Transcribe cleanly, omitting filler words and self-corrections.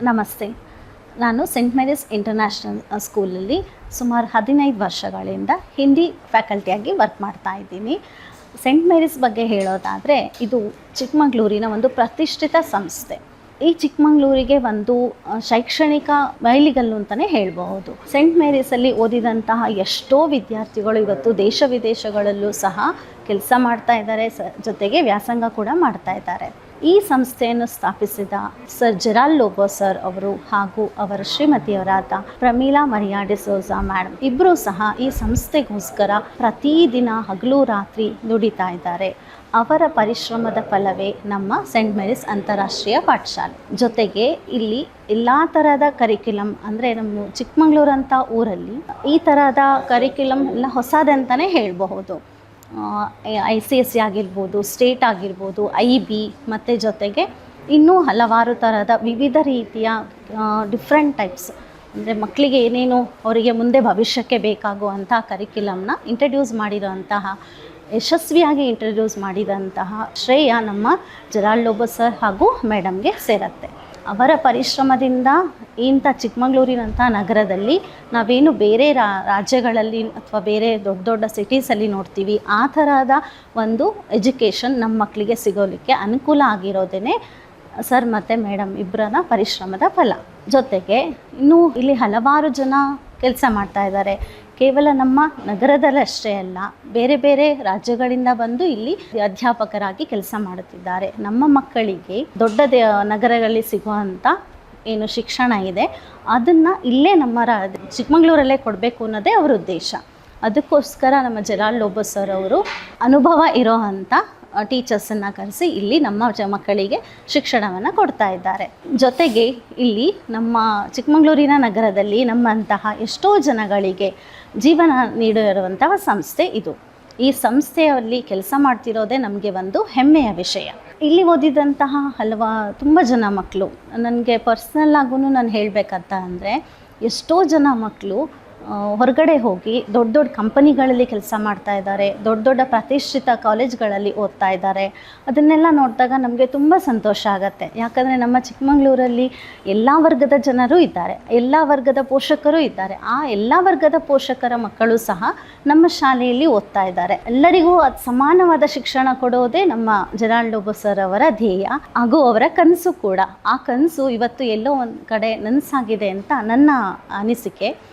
ನಮಸ್ತೆ. ನಾನು scent Mary's international ಸ್ಕೂಲಲ್ಲಿ ಸುಮಾರು 15 ವರ್ಷಗಳಿಂದ ಹಿಂದಿ ಫ್ಯಾಕಲ್ಟಿಯಾಗಿ ವರ್ಕ್ ಮಾಡ್ತಾ ಇದ್ದೀನಿ. ಸೆಂಟ್ ಮೇರೀಸ್ ಬಗ್ಗೆ ಹೇಳೋದಾದರೆ, ಇದು ಚಿಕ್ಕಮಗಳೂರಿನ ಒಂದು ಪ್ರತಿಷ್ಠಿತ ಸಂಸ್ಥೆ. ಈ ಚಿಕ್ಕಮಗಳೂರಿಗೆ ಒಂದು ಶೈಕ್ಷಣಿಕ ಮೈಲಿಗಲ್ಲು ಅಂತಲೇ ಹೇಳಬಹುದು. ಸೆಂಟ್ ಮೇರೀಸಲ್ಲಿ ಓದಿದಂತಹ ಎಷ್ಟೋ ವಿದ್ಯಾರ್ಥಿಗಳು ಇವತ್ತು ದೇಶ ವಿದೇಶಗಳಲ್ಲೂ ಸಹ ಕೆಲಸ ಮಾಡ್ತಾ ಇದ್ದಾರೆ, ಜೊತೆಗೆ ವ್ಯಾಸಂಗ ಕೂಡ ಮಾಡ್ತಾ ಇದ್ದಾರೆ. ಈ ಸಂಸ್ಥೆಯನ್ನು ಸ್ಥಾಪಿಸಿದ ಸರ್ ಜೆರಾಲ್ಡ್ ಲೋಬೋ ಸರ್ ಅವರು ಹಾಗೂ ಅವರ ಶ್ರೀಮತಿಯವರಾದ ಪ್ರಮೀಳಾ ಮರಿಯಾ ಡಿಸೋಜಾ ಮೇಡಮ್ ಇಬ್ಬರೂ ಸಹ ಈ ಸಂಸ್ಥೆಗೋಸ್ಕರ ಪ್ರತಿದಿನ ಹಗಲು ರಾತ್ರಿ ದುಡಿತಾ ಇದ್ದಾರೆ. ಅವರ ಪರಿಶ್ರಮದ ಫಲವೇ ನಮ್ಮ ಸೆಂಟ್ ಮೇರೀಸ್ ಅಂತಾರಾಷ್ಟ್ರೀಯ ಪಾಠಶಾಲೆ. ಜೊತೆಗೆ ಇಲ್ಲಿ ಎಲ್ಲ ಥರದ ಕರಿಕ್ಯುಲಮ್, ಅಂದರೆ ನಮ್ಮ ಚಿಕ್ಕಮಗಳೂರು ಅಂತ ಊರಲ್ಲಿ ಈ ಥರದ ಕರಿಕ್ಯುಲಮ್ ಎಲ್ಲ ಹೊಸದಂತಲೇ ಹೇಳಬಹುದು. ICSE ಆಗಿರ್ಬೋದು, ಸ್ಟೇಟ್ ಆಗಿರ್ಬೋದು, IB ಮತ್ತು ಜೊತೆಗೆ ಇನ್ನೂ ಹಲವಾರು ಥರದ ವಿವಿಧ ರೀತಿಯ ಡಿಫ್ರೆಂಟ್ ಟೈಪ್ಸ್, ಅಂದರೆ ಮಕ್ಕಳಿಗೆ ಏನೇನು ಅವರಿಗೆ ಮುಂದೆ ಭವಿಷ್ಯಕ್ಕೆ ಬೇಕಾಗುವಂಥ ಕರಿಕ್ಯುಲಮ್ನ ಇಂಟ್ರಡ್ಯೂಸ್ ಮಾಡಿರೋಂತಹ, ಯಶಸ್ವಿಯಾಗಿ ಇಂಟ್ರಡ್ಯೂಸ್ ಮಾಡಿದಂತಹ ಶ್ರೇಯ ನಮ್ಮ ಜೆರಾಲ್ಡ್ ಲೋಬೋ ಸರ್ ಹಾಗೂ ಮೇಡಮ್ಗೆ ಸೇರುತ್ತೆ. ಅವರ ಪರಿಶ್ರಮದಿಂದ ಇಂಥ ಚಿಕ್ಕಮಗಳೂರಿನಂಥ ನಗರದಲ್ಲಿ ನಾವೇನು ಬೇರೆ ರಾಜ್ಯಗಳಲ್ಲಿ ಅಥವಾ ಬೇರೆ ದೊಡ್ಡ ದೊಡ್ಡ ಸಿಟೀಸಲ್ಲಿ ನೋಡ್ತೀವಿ, ಆ ಥರದ ಒಂದು ಎಜುಕೇಷನ್ ನಮ್ಮ ಮಕ್ಕಳಿಗೆ ಸಿಗೋಲಿಕ್ಕೆ ಅನುಕೂಲ ಆಗಿರೋದೇ ಸರ್ ಮತ್ತು ಮೇಡಮ್ ಇಬ್ಬರ ಪರಿಶ್ರಮದ ಫಲ. ಜೊತೆಗೆ ಇನ್ನೂ ಇಲ್ಲಿ ಹಲವಾರು ಜನ ಕೆಲಸ ಮಾಡ್ತಾ ಇದ್ದಾರೆ. ಕೇವಲ ನಮ್ಮ ನಗರದಲ್ಲಷ್ಟೇ ಅಲ್ಲ, ಬೇರೆ ಬೇರೆ ರಾಜ್ಯಗಳಿಂದ ಬಂದು ಇಲ್ಲಿ ಅಧ್ಯಾಪಕರಾಗಿ ಕೆಲಸ ಮಾಡುತ್ತಿದ್ದಾರೆ. ನಮ್ಮ ಮಕ್ಕಳಿಗೆ ದೊಡ್ಡ ನಗರಗಳಲ್ಲಿ ಸಿಗುವಂಥ ಏನು ಶಿಕ್ಷಣ ಇದೆ, ಅದನ್ನು ಇಲ್ಲೇ ನಮ್ಮ ಚಿಕ್ಕಮಗಳೂರಲ್ಲೇ ಕೊಡಬೇಕು ಅನ್ನೋದೇ ಅವರ ಉದ್ದೇಶ. ಅದಕ್ಕೋಸ್ಕರ ನಮ್ಮ ಜೆರಾಲ್ಡ್ ಲೋಬೋ ಸರ್ ಅವರು ಅನುಭವ ಇರೋ ಅಂಥ ಟೀಚರ್ಸನ್ನು ಕರೆಸಿ ಇಲ್ಲಿ ನಮ್ಮ ಮಕ್ಕಳಿಗೆ ಶಿಕ್ಷಣವನ್ನು ಕೊಡ್ತಾ ಇದ್ದಾರೆ. ಜೊತೆಗೆ ಇಲ್ಲಿ ನಮ್ಮ ಚಿಕ್ಕಮಗಳೂರಿನ ನಗರದಲ್ಲಿ ನಮ್ಮಂತಹ ಎಷ್ಟೋ ಜನಗಳಿಗೆ ಜೀವನ ನೀಡಿರುವಂತಹ ಸಂಸ್ಥೆ ಇದು. ಈ ಸಂಸ್ಥೆಯಲ್ಲಿ ಕೆಲಸ ಮಾಡ್ತಿರೋದೇ ನಮಗೆ ಒಂದು ಹೆಮ್ಮೆಯ ವಿಷಯ. ಇಲ್ಲಿ ಓದಿದಂತಹ ತುಂಬ ಜನ ಮಕ್ಕಳು, ನನಗೆ ಪರ್ಸ್ನಲ್ ಆಗೂ ನಾನು ಹೇಳಬೇಕಂತ ಅಂದರೆ, ಎಷ್ಟೋ ಜನ ಮಕ್ಕಳು ಹೊರಗಡೆ ಹೋಗಿ ದೊಡ್ಡ ದೊಡ್ಡ ಕಂಪನಿಗಳಲ್ಲಿ ಕೆಲಸ ಮಾಡ್ತಾ ಇದ್ದಾರೆ, ದೊಡ್ಡ ದೊಡ್ಡ ಪ್ರತಿಷ್ಠಿತ ಕಾಲೇಜ್ಗಳಲ್ಲಿ ಓದ್ತಾ ಇದ್ದಾರೆ. ಅದನ್ನೆಲ್ಲ ನೋಡಿದಾಗ ನಮಗೆ ತುಂಬ ಸಂತೋಷ ಆಗುತ್ತೆ. ಯಾಕಂದರೆ ನಮ್ಮ ಚಿಕ್ಕಮಗಳೂರಲ್ಲಿ ಎಲ್ಲ ವರ್ಗದ ಜನರು ಇದ್ದಾರೆ, ಎಲ್ಲ ವರ್ಗದ ಪೋಷಕರು ಇದ್ದಾರೆ. ಆ ಎಲ್ಲ ವರ್ಗದ ಪೋಷಕರ ಮಕ್ಕಳು ಸಹ ನಮ್ಮ ಶಾಲೆಯಲ್ಲಿ ಓದ್ತಾ ಇದ್ದಾರೆ. ಎಲ್ಲರಿಗೂ ಸಮಾನವಾದ ಶಿಕ್ಷಣ ಕೊಡೋದೇ ನಮ್ಮ ಜೆರಾಲ್ಡ್ ಲೋಬೋ ಸರ್ ಅವರ ಧ್ಯೇಯ ಹಾಗೂ ಅವರ ಕನಸು ಕೂಡ. ಆ ಕನಸು ಇವತ್ತು ಎಲ್ಲೋ ಒಂದು ಕಡೆ ನನಸಾಗಿದೆ ಅಂತ ನನ್ನ ಅನಿಸಿಕೆ.